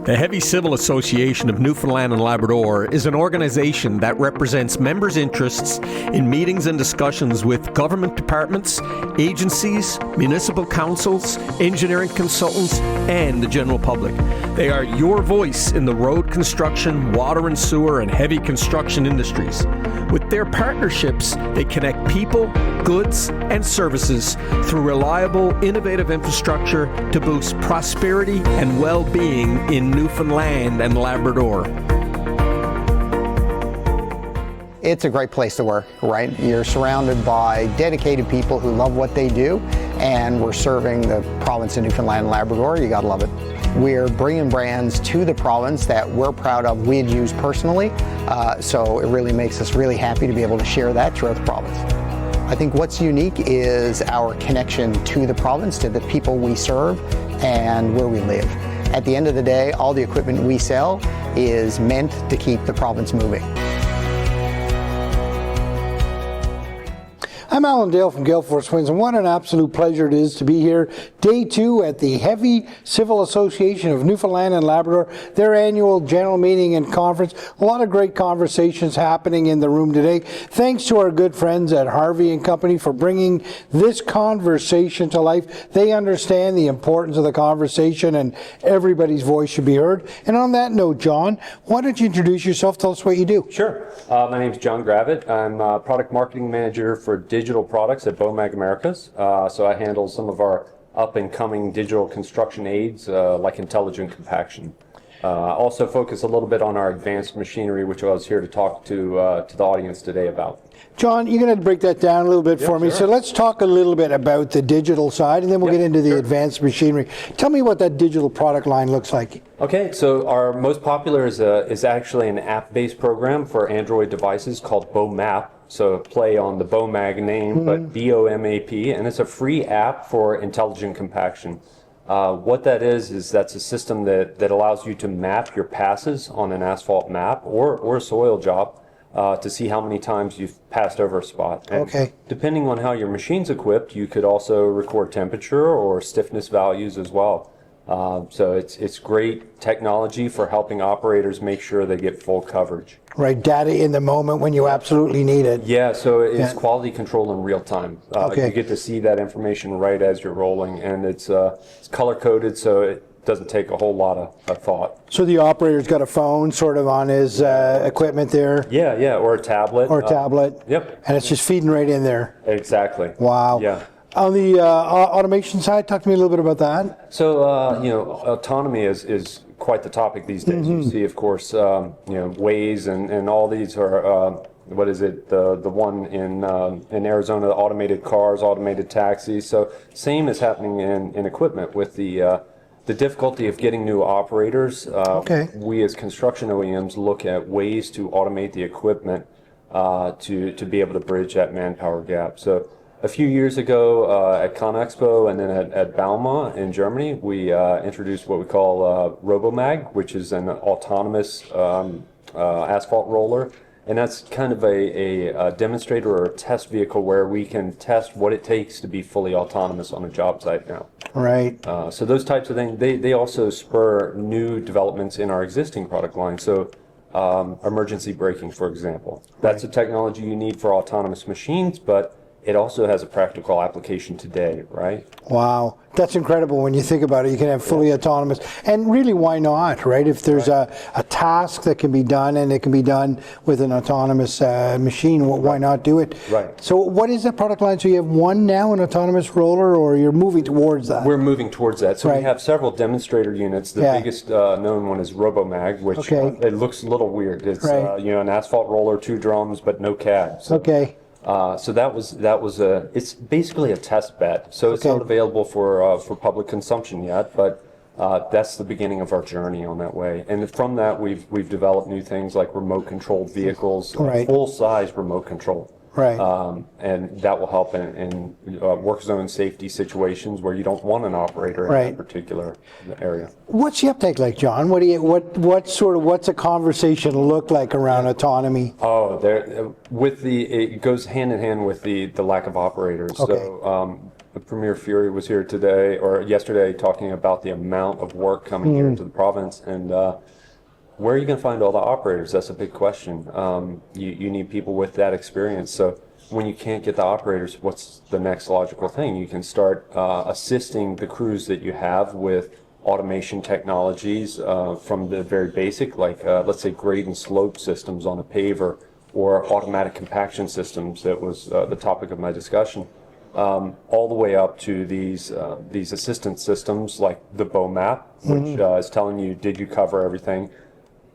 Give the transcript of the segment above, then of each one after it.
The Heavy Civil Association of Newfoundland and Labrador is an organization that represents members' interests in meetings and discussions with government departments, agencies, municipal councils, engineering consultants, and the general public. They are your voice in the road construction, water and sewer, and heavy construction industries. With their partnerships, they connect people, goods, and services through reliable, innovative infrastructure to boost prosperity and well-being in Newfoundland and Labrador. It's a great place to work, right? You're surrounded by dedicated people who love what they do, and we're serving the province of Newfoundland and Labrador. You gotta love it. We're bringing brands to the province that we're proud of, we'd use personally, so it really makes us really happy to be able to share that throughout the province. I think what's unique is our connection to the province, to the people we serve, and where we live. At the end of the day, all the equipment we sell is meant to keep the province moving. I'm Alan Dale from Gale Force Winds, and what an absolute pleasure it is to be here. Day 2 at the Heavy Civil Association of Newfoundland and Labrador, their annual general meeting and conference. A lot of great conversations happening in the room today. Thanks to our good friends at Harvey & Company for bringing this conversation to life. They understand the importance of the conversation, and everybody's voice should be heard. And on that note, John, why don't you introduce yourself? Tell us what you do. Sure. My name is John Gravatt. I'm Product Marketing Manager for Digital Products at BOMAG Americas. So I handle some of our up-and-coming digital construction aids like intelligent compaction. Also focus a little bit on our advanced machinery, which I was here to talk to the audience today about. John, you're going to break that down a little bit for me. Sure. So let's talk a little bit about the digital side, and then we'll get into the advanced machinery. Tell me what that digital product line looks like. Okay, so our most popular is actually an app-based program for Android devices called BOMAP. So play on the BOMAG name, but B-O-M-A-P, and it's a free app for intelligent compaction. What that is that's a system that allows you to map your passes on an asphalt map or a soil job to see how many times you've passed over a spot. And depending on how your machine's equipped, you could also record temperature or stiffness values as well. So it's great technology for helping operators make sure they get full coverage. Right, data in the moment when you absolutely need it. Yeah, so it's quality control in real time. You get to see that information right as you're rolling, and it's color coded, so it doesn't take a whole lot of thought. So the operator's got a phone sort of on his equipment there? Yeah, or a tablet. Or a tablet. Yep. And it's just feeding right in there. Exactly. Wow. Yeah. On the automation side, talk to me a little bit about that. So, autonomy is quite the topic these days. You see, of course, Waze and all these are, what is it, the one in Arizona, automated cars, automated taxis. So same is happening in equipment with the difficulty of getting new operators. We as construction OEMs look at ways to automate the equipment to be able to bridge that manpower gap. So a few years ago at ConExpo and then at Bauma in Germany, we introduced what we call RoboMag, which is an autonomous asphalt roller. And that's kind of a demonstrator or a test vehicle where we can test what it takes to be fully autonomous on a job site now. Right. So those types of things, they also spur new developments in our existing product line. So emergency braking, for example. That's a technology you need for autonomous machines, but it also has a practical application today, right? Wow, that's incredible when you think about it. You can have fully autonomous, and really, why not, right? If there's a task that can be done and it can be done with an autonomous machine, why not do it? Right. So what is that product line? So you have one now, an autonomous roller, or you're moving towards that? We're moving towards that. So we have several demonstrator units. The biggest known one is RoboMag, which it looks a little weird. It's an asphalt roller, 2 drums, but no cab. So. So that was it's basically a test bed. So it's not available for public consumption yet, but that's the beginning of our journey on that way. And from that, we've developed new things like remote controlled vehicles, full size remote control. Right. And that will help in work zone safety situations where you don't want an operator in that particular area. What's the uptake like, John? What's a conversation look like around autonomy? Oh, it goes hand in hand with the lack of operators. So Premier Fury was here today or yesterday talking about the amount of work coming here into the province, and where are you going to find all the operators? That's a big question. You need people with that experience. So when you can't get the operators, what's the next logical thing? You can start assisting the crews that you have with automation technologies from the very basic, like let's say grade and slope systems on a paver, or automatic compaction systems. That was the topic of my discussion. All the way up to these assistance systems like the BOMAG, which is telling you, did you cover everything?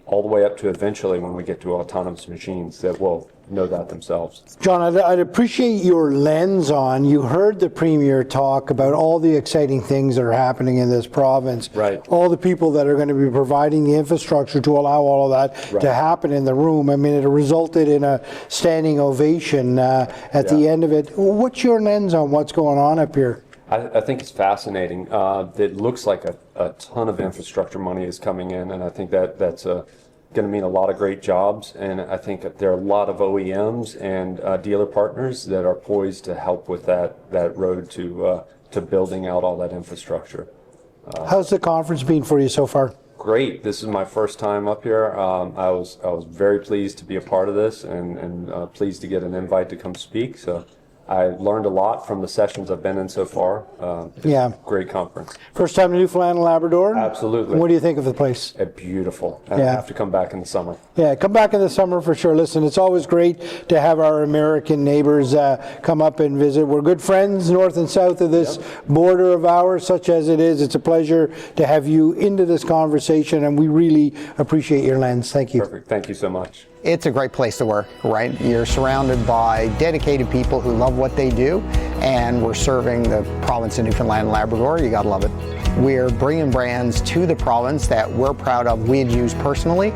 All the way up to eventually when we get to autonomous machines that will know that themselves. John, I'd appreciate your lens on, you heard the Premier talk about all the exciting things that are happening in this province. Right. All the people that are going to be providing the infrastructure to allow all of that to happen in the room. I mean, it resulted in a standing ovation at the end of it. What's your lens on what's going on up here? I think it's fascinating. It looks like a ton of infrastructure money is coming in, and I think that's going to mean a lot of great jobs. And I think there are a lot of OEMs and dealer partners that are poised to help with that road to building out all that infrastructure. How's the conference been for you so far? Great. This is my first time up here. I was very pleased to be a part of this, and pleased to get an invite to come speak. So I learned a lot from the sessions I've been in so far. Great conference. First time to Newfoundland and Labrador? Absolutely. What do you think of the place? Beautiful. And I have to come back in the summer. Yeah, come back in the summer for sure. Listen, it's always great to have our American neighbors come up and visit. We're good friends north and south of this border of ours, such as it is. It's a pleasure to have you into this conversation, and we really appreciate your lens. Thank you. Perfect. Thank you so much. It's a great place to work, right? You're surrounded by dedicated people who love what they do, and we're serving the province of Newfoundland and Labrador. You gotta love it. We're bringing brands to the province that we're proud of, we'd use personally,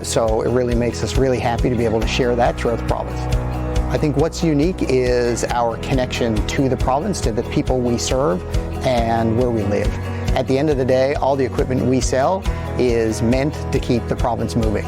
so it really makes us really happy to be able to share that throughout the province. I think what's unique is our connection to the province, to the people we serve, and where we live. At the end of the day, all the equipment we sell is meant to keep the province moving.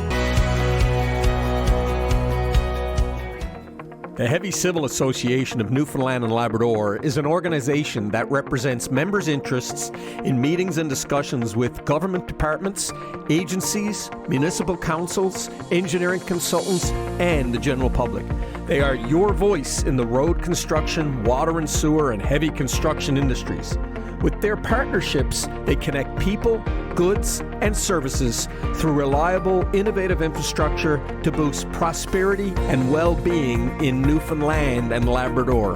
The Heavy Civil Association of Newfoundland and Labrador is an organization that represents members' interests in meetings and discussions with government departments, agencies, municipal councils, engineering consultants, and the general public. They are your voice in the road construction, water and sewer, and heavy construction industries. With their partnerships, they connect people, goods, and services through reliable, innovative infrastructure to boost prosperity and well-being in Newfoundland and Labrador.